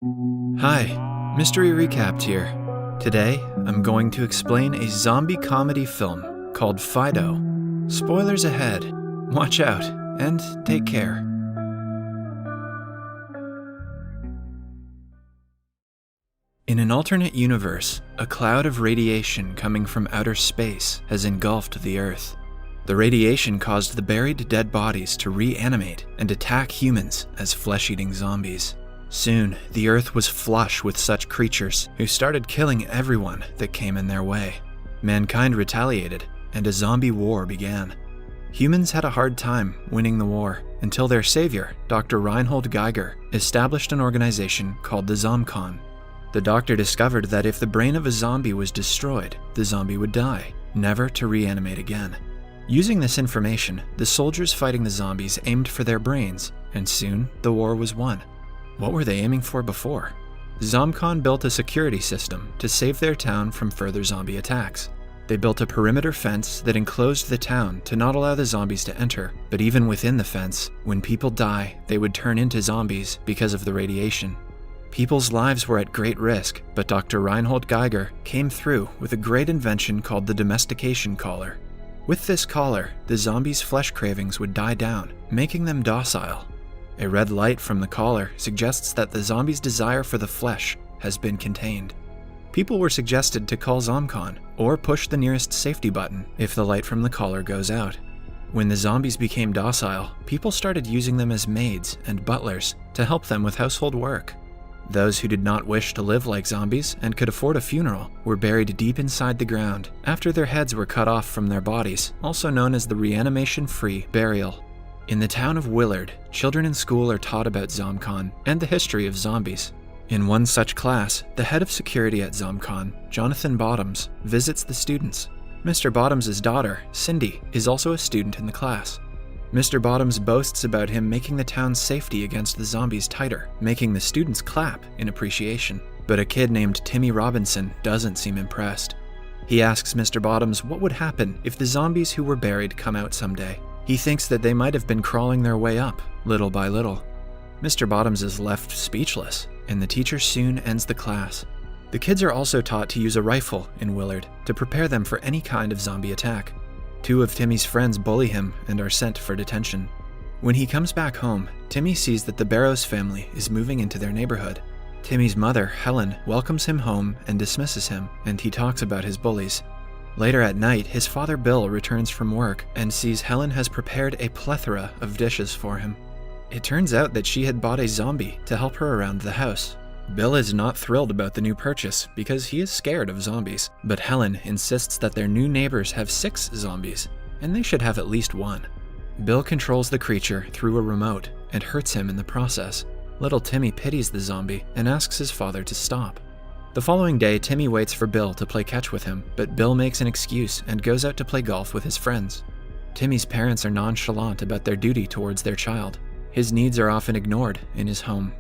Hi, Mystery Recapped here. Today, I'm going to explain a zombie comedy film called Fido. Spoilers ahead. Watch out, and take care. In an alternate universe, a cloud of radiation coming from outer space has engulfed the Earth. The radiation caused the buried dead bodies to reanimate and attack humans as flesh-eating zombies. Soon, the Earth was flush with such creatures who started killing everyone that came in their way. Mankind retaliated, and a zombie war began. Humans had a hard time winning the war until their savior, Dr. Reinhold Geiger, established an organization called the ZomCon. The doctor discovered that if the brain of a zombie was destroyed, the zombie would die, never to reanimate again. Using this information, the soldiers fighting the zombies aimed for their brains, and soon the war was won. What were they aiming for before? ZomCon built a security system to save their town from further zombie attacks. They built a perimeter fence that enclosed the town to not allow the zombies to enter, but even within the fence, when people die, they would turn into zombies because of the radiation. People's lives were at great risk, but Dr. Reinhold Geiger came through with a great invention called the domestication collar. With this collar, the zombies' flesh cravings would die down, making them docile. A red light from the collar suggests that the zombie's desire for the flesh has been contained. People were suggested to call ZomCon or push the nearest safety button if the light from the collar goes out. When the zombies became docile, people started using them as maids and butlers to help them with household work. Those who did not wish to live like zombies and could afford a funeral were buried deep inside the ground after their heads were cut off from their bodies, also known as the reanimation-free burial. In the town of Willard, children in school are taught about ZomCon and the history of zombies. In one such class, the head of security at ZomCon, Jonathan Bottoms, visits the students. Mr. Bottoms' daughter, Cindy, is also a student in the class. Mr. Bottoms boasts about him making the town's safety against the zombies tighter, making the students clap in appreciation. But a kid named Timmy Robinson doesn't seem impressed. He asks Mr. Bottoms what would happen if the zombies who were buried come out someday. He thinks that they might have been crawling their way up, little by little. Mr. Bottoms is left speechless, and the teacher soon ends the class. The kids are also taught to use a rifle in Willard to prepare them for any kind of zombie attack. Two of Timmy's friends bully him and are sent for detention. When he comes back home, Timmy sees that the Barrows family is moving into their neighborhood. Timmy's mother, Helen, welcomes him home and dismisses him, and he talks about his bullies. Later at night, his father Bill returns from work and sees Helen has prepared a plethora of dishes for him. It turns out that she had bought a zombie to help her around the house. Bill is not thrilled about the new purchase because he is scared of zombies, but Helen insists that their new neighbors have 6 zombies, and they should have at least 1. Bill controls the creature through a remote and hurts him in the process. Little Timmy pities the zombie and asks his father to stop. The following day, Timmy waits for Bill to play catch with him, but Bill makes an excuse and goes out to play golf with his friends. Timmy's parents are nonchalant about their duty towards their child. His needs are often ignored in his home.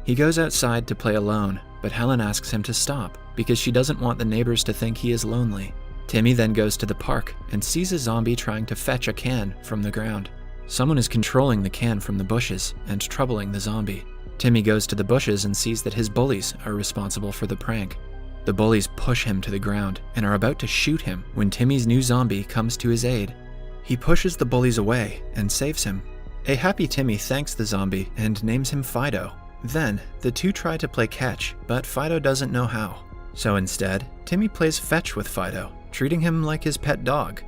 He goes outside to play alone, but Helen asks him to stop because she doesn't want the neighbors to think he is lonely. Timmy then goes to the park and sees a zombie trying to fetch a can from the ground. Someone is controlling the can from the bushes and troubling the zombie. Timmy goes to the bushes and sees that his bullies are responsible for the prank. The bullies push him to the ground and are about to shoot him when Timmy's new zombie comes to his aid. He pushes the bullies away and saves him. A happy Timmy thanks the zombie and names him Fido. Then, the two try to play catch, but Fido doesn't know how. So instead, Timmy plays fetch with Fido, treating him like his pet dog.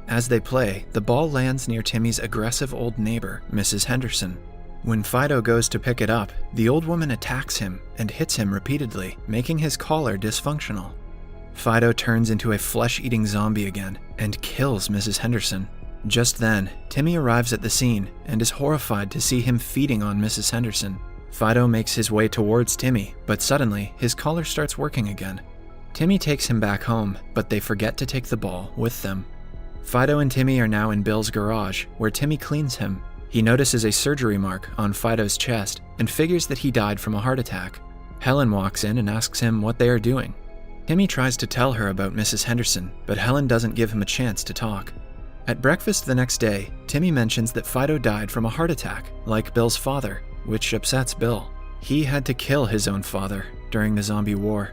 As they play, the ball lands near Timmy's aggressive old neighbor, Mrs. Henderson. When Fido goes to pick it up, the old woman attacks him and hits him repeatedly, making his collar dysfunctional. Fido turns into a flesh-eating zombie again and kills Mrs. Henderson. Just then, Timmy arrives at the scene and is horrified to see him feeding on Mrs. Henderson. Fido makes his way towards Timmy, but suddenly his collar starts working again. Timmy takes him back home, but they forget to take the ball with them. Fido and Timmy are now in Bill's garage, where Timmy cleans him. He notices a surgery mark on Fido's chest and figures that he died from a heart attack. Helen walks in and asks him what they are doing. Timmy tries to tell her about Mrs. Henderson, but Helen doesn't give him a chance to talk. At breakfast the next day, Timmy mentions that Fido died from a heart attack, like Bill's father, which upsets Bill. He had to kill his own father during the zombie war.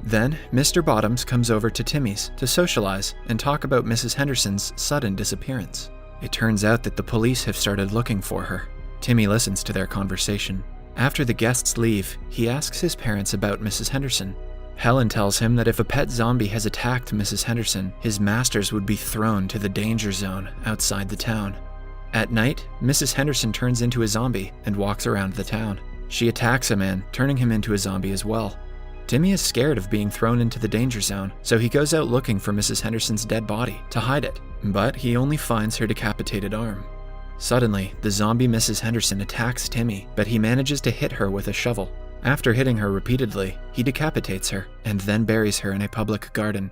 Then, Mr. Bottoms comes over to Timmy's to socialize and talk about Mrs. Henderson's sudden disappearance. It turns out that the police have started looking for her. Timmy listens to their conversation. After the guests leave, he asks his parents about Mrs. Henderson. Helen tells him that if a pet zombie has attacked Mrs. Henderson, his masters would be thrown to the danger zone outside the town. At night, Mrs. Henderson turns into a zombie and walks around the town. She attacks a man, turning him into a zombie as well. Timmy is scared of being thrown into the danger zone, so he goes out looking for Mrs. Henderson's dead body to hide it, but he only finds her decapitated arm. Suddenly, the zombie Mrs. Henderson attacks Timmy, but he manages to hit her with a shovel. After hitting her repeatedly, he decapitates her and then buries her in a public garden.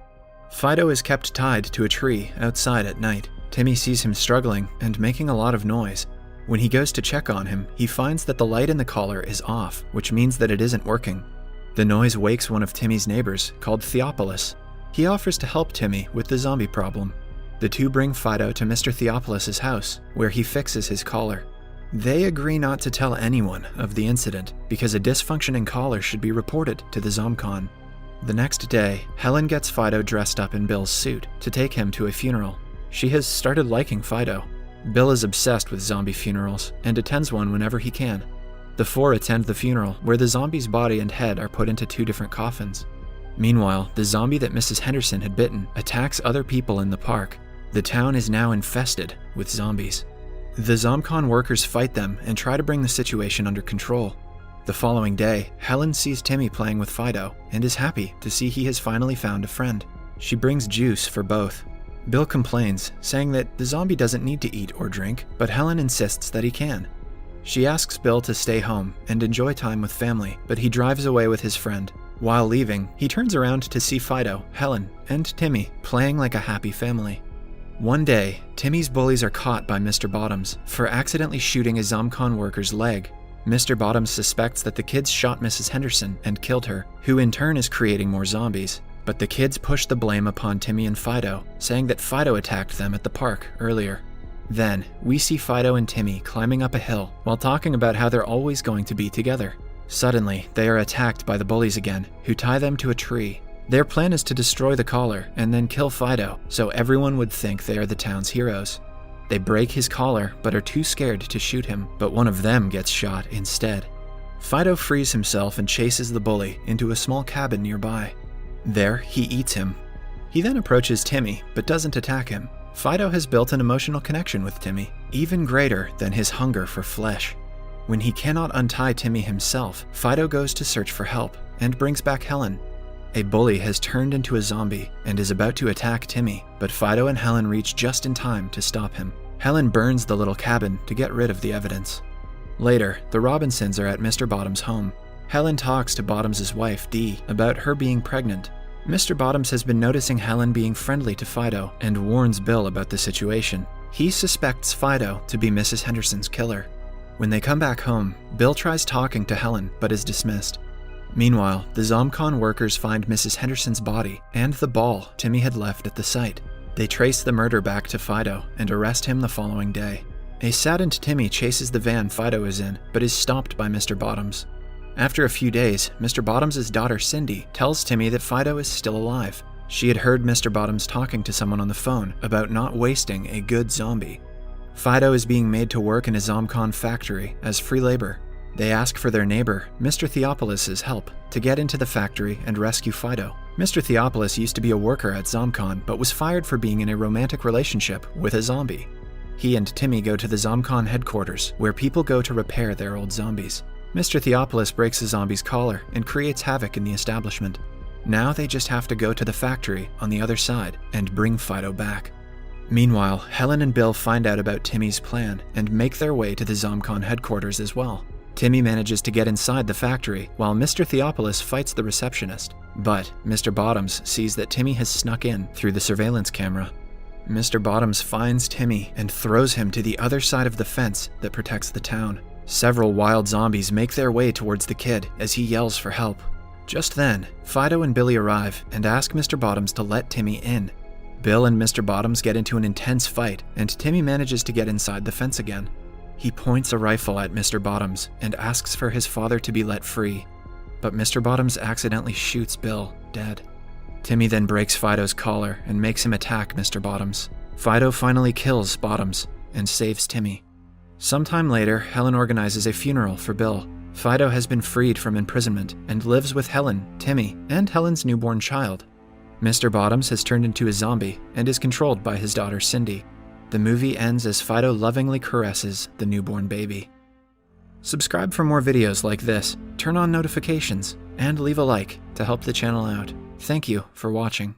Fido is kept tied to a tree outside at night. Timmy sees him struggling and making a lot of noise. When he goes to check on him, he finds that the light in the collar is off, which means that it isn't working. The noise wakes one of Timmy's neighbors, called Theophilus. He offers to help Timmy with the zombie problem. The two bring Fido to Mr. Theophilus' house, where he fixes his collar. They agree not to tell anyone of the incident, because a dysfunctioning collar should be reported to the ZomCon. The next day, Helen gets Fido dressed up in Bill's suit to take him to a funeral. She has started liking Fido. Bill is obsessed with zombie funerals and attends one whenever he can. The four attend the funeral, where the zombie's body and head are put into two different coffins. Meanwhile, the zombie that Mrs. Henderson had bitten attacks other people in the park. The town is now infested with zombies. The ZomCon workers fight them and try to bring the situation under control. The following day, Helen sees Timmy playing with Fido and is happy to see he has finally found a friend. She brings juice for both. Bill complains, saying that the zombie doesn't need to eat or drink, but Helen insists that he can. She asks Bill to stay home and enjoy time with family, but he drives away with his friend. While leaving, he turns around to see Fido, Helen, and Timmy playing like a happy family. One day, Timmy's bullies are caught by Mr. Bottoms for accidentally shooting a ZomCon worker's leg. Mr. Bottoms suspects that the kids shot Mrs. Henderson and killed her, who in turn is creating more zombies. But the kids push the blame upon Timmy and Fido, saying that Fido attacked them at the park earlier. Then, we see Fido and Timmy climbing up a hill while talking about how they're always going to be together. Suddenly, they are attacked by the bullies again, who tie them to a tree. Their plan is to destroy the collar and then kill Fido, so everyone would think they are the town's heroes. They break his collar, but are too scared to shoot him, but one of them gets shot instead. Fido frees himself and chases the bully into a small cabin nearby. There, he eats him. He then approaches Timmy, but doesn't attack him. Fido has built an emotional connection with Timmy, even greater than his hunger for flesh. When he cannot untie Timmy himself, Fido goes to search for help and brings back Helen. A bully has turned into a zombie and is about to attack Timmy, but Fido and Helen reach just in time to stop him. Helen burns the little cabin to get rid of the evidence. Later, the Robinsons are at Mr. Bottoms' home. Helen talks to Bottoms' wife, Dee, about her being pregnant. Mr. Bottoms has been noticing Helen being friendly to Fido and warns Bill about the situation. He suspects Fido to be Mrs. Henderson's killer. When they come back home, Bill tries talking to Helen but is dismissed. Meanwhile, the ZomCon workers find Mrs. Henderson's body and the ball Timmy had left at the site. They trace the murder back to Fido and arrest him the following day. A saddened Timmy chases the van Fido is in, but is stopped by Mr. Bottoms. After a few days, Mr. Bottoms' daughter Cindy tells Timmy that Fido is still alive. She had heard Mr. Bottoms talking to someone on the phone about not wasting a good zombie. Fido is being made to work in a ZomCon factory as free labor. They ask for their neighbor, Mr. Theophilus' help to get into the factory and rescue Fido. Mr. Theophilus used to be a worker at ZomCon, but was fired for being in a romantic relationship with a zombie. He and Timmy go to the ZomCon headquarters, where people go to repair their old zombies. Mr. Theophilus breaks the zombie's collar and creates havoc in the establishment. Now they just have to go to the factory on the other side and bring Fido back. Meanwhile, Helen and Bill find out about Timmy's plan and make their way to the ZomCon headquarters as well. Timmy manages to get inside the factory while Mr. Theophilus fights the receptionist. But Mr. Bottoms sees that Timmy has snuck in through the surveillance camera. Mr. Bottoms finds Timmy and throws him to the other side of the fence that protects the town. Several wild zombies make their way towards the kid as he yells for help. Just then, Fido and Billy arrive and ask Mr. Bottoms to let Timmy in. Bill and Mr. Bottoms get into an intense fight, and Timmy manages to get inside the fence again. He points a rifle at Mr. Bottoms and asks for his father to be let free, but Mr. Bottoms accidentally shoots Bill dead. Timmy then breaks Fido's collar and makes him attack Mr. Bottoms. Fido finally kills Bottoms and saves Timmy. Sometime later, Helen organizes a funeral for Bill. Fido has been freed from imprisonment and lives with Helen, Timmy, and Helen's newborn child. Mr. Bottoms has turned into a zombie and is controlled by his daughter Cindy. The movie ends as Fido lovingly caresses the newborn baby. Subscribe for more videos like this, turn on notifications, and leave a like to help the channel out. Thank you for watching.